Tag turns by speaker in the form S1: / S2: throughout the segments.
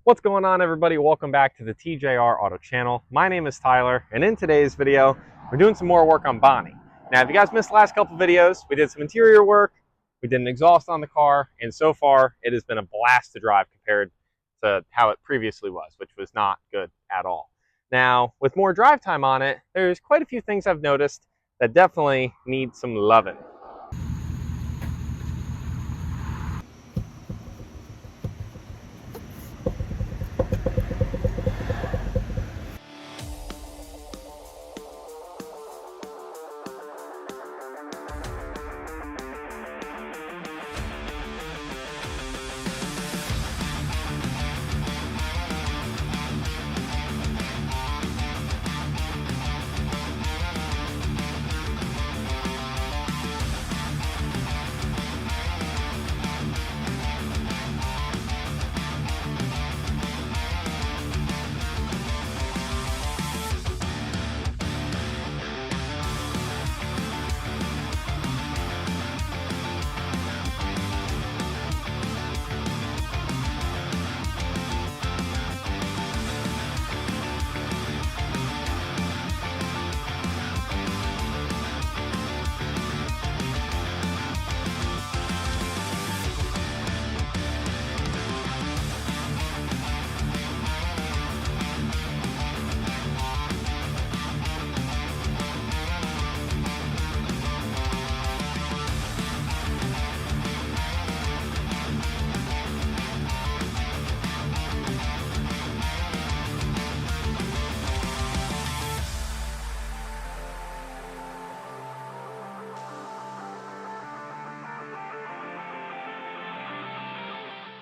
S1: What's going on, everybody? Welcome back to the TJR Auto channel. My name is Tyler, and in today's video, we're doing some more work on Bonnie. Now, if you guys missed the last couple videos, we did some interior work, we did an exhaust on the car, and so far, it has been a blast to drive compared to how it previously was, which was not good at all. Now, with more drive time on it, there's quite a few things I've noticed that definitely need some loving.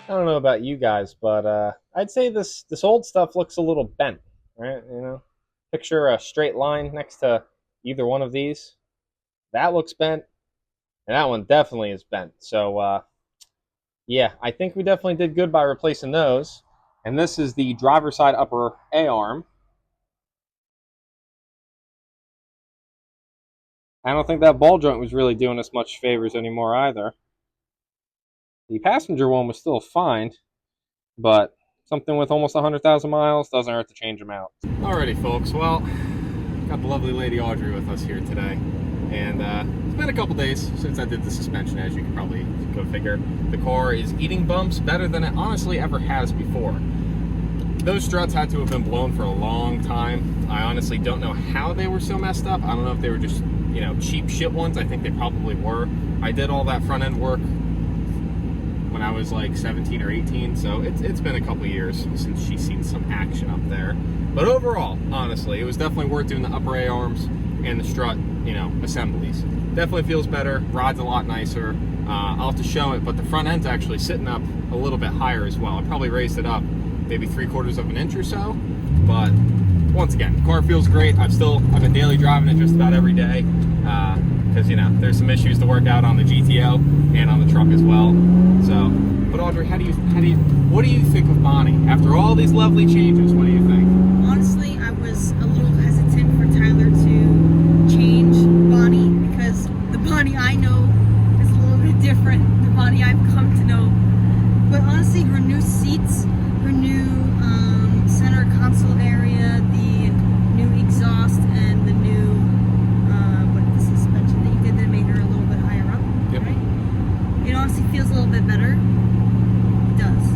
S1: I don't know about you guys, but I'd say this old stuff looks a little bent, right? You know, picture a straight line next to either one of these. That looks bent, and that one definitely is bent. So, yeah, I think we definitely did good by replacing those. And this is the driver's side upper A-arm. I don't think that ball joint was really doing us much favors anymore either. The passenger one was still fine, but something with almost 100,000 miles doesn't hurt to change them out. Alrighty, folks. Well, got the lovely lady Audrey with us here today, and it's been a couple days since I did the suspension, as you can probably go figure. The car is eating bumps better than it honestly ever has before. Those struts had to have been blown for a long time. I honestly don't know how they were so messed up. I don't know if they were just, you know, cheap shit ones. I think they probably were. I did all that front end work when I was like 17 or 18, so it's been a couple years since she's seen some action up there. But overall, honestly, it was definitely worth doing the upper A arms and the strut, you know, assemblies. Definitely feels better, rod's a lot nicer. I'll have to show it, but the front end's actually sitting up a little bit higher as well. I probably raised it up maybe 3/4 of an inch or so, but once again, the car feels great. I've been daily driving it just about every day, because, you know, there's some issues to work out on the GTO and on the truck as well. So, but Audrey, what do you think of Bonnie? After all these lovely changes, what do you think?
S2: Honestly, I was a little hesitant for Tyler to change Bonnie, because the Bonnie I know is a little bit different than the Bonnie I've come to know. But honestly, her new seats, her new center console area, the new exhaust, and the new the suspension that you did that made her a little bit higher up,
S1: yep.
S2: Right? It honestly feels a little bit better. It does.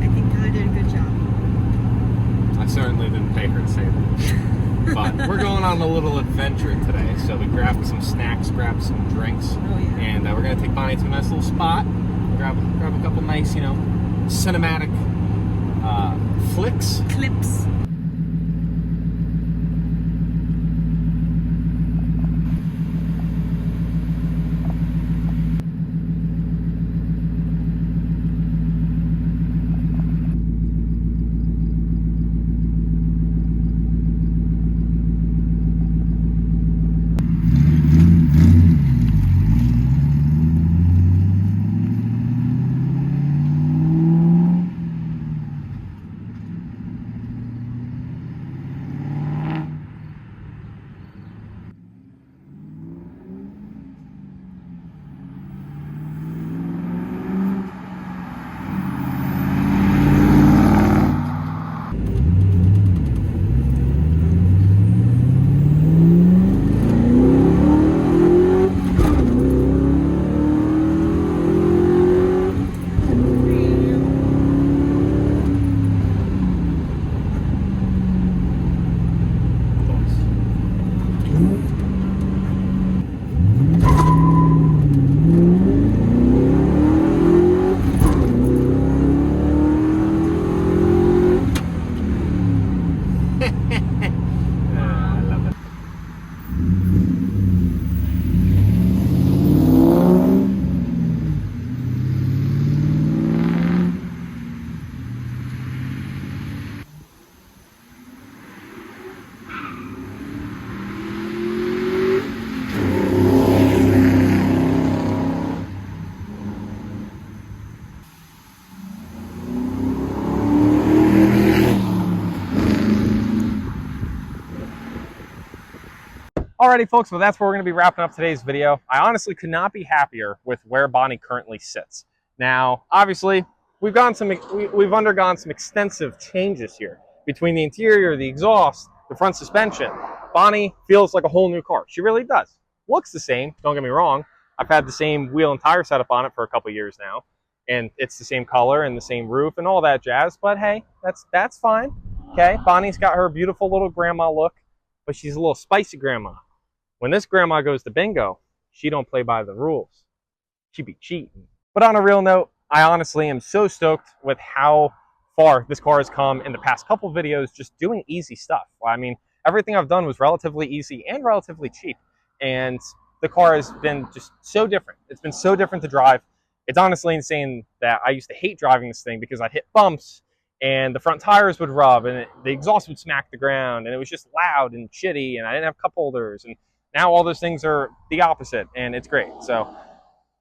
S2: I think Tyler did a good job.
S1: I certainly didn't pay her to say that. But we're going on a little adventure today, so we grabbed some snacks, grabbed some drinks, and we're going to take Bonnie to a nice little spot, grab a couple nice, you know, cinematic clips. Alrighty, folks, well, that's where we're going to be wrapping up today's video. I honestly could not be happier with where Bonnie currently sits. Now, obviously, we've undergone some extensive changes here between the interior, the exhaust, the front suspension. Bonnie feels like a whole new car. She really does. Looks the same, don't get me wrong. I've had the same wheel and tire setup on it for a couple years now, and it's the same color and the same roof and all that jazz, but hey, that's fine. Okay, Bonnie's got her beautiful little grandma look, but she's a little spicy grandma. When this grandma goes to bingo, she don't play by the rules. She be cheating. But on a real note, I honestly am so stoked with how far this car has come in the past couple videos, just doing easy stuff. I mean, everything I've done was relatively easy and relatively cheap. And the car has been just so different. It's been so different to drive. It's honestly insane that I used to hate driving this thing because I'd hit bumps and the front tires would rub and the exhaust would smack the ground and it was just loud and shitty and I didn't have cup holders. And now all those things are the opposite and it's great. So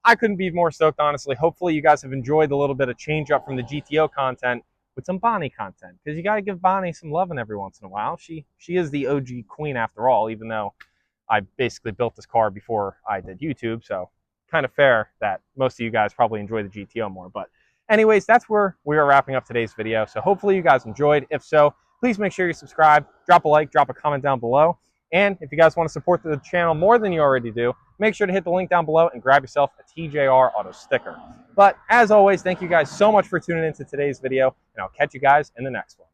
S1: I couldn't be more stoked, honestly. Hopefully you guys have enjoyed the little bit of change up from the GTO content with some Bonnie content, because you got to give Bonnie some loving every once in a while. She is the OG queen after all, even though I basically built this car before I did YouTube. So kind of fair that most of you guys probably enjoy the GTO more. But anyways, that's where we are wrapping up today's video. So hopefully you guys enjoyed. If so, please make sure you subscribe, drop a like, drop a comment down below. And if you guys want to support the channel more than you already do, make sure to hit the link down below and grab yourself a TJR auto sticker. But as always, thank you guys so much for tuning into today's video, and I'll catch you guys in the next one.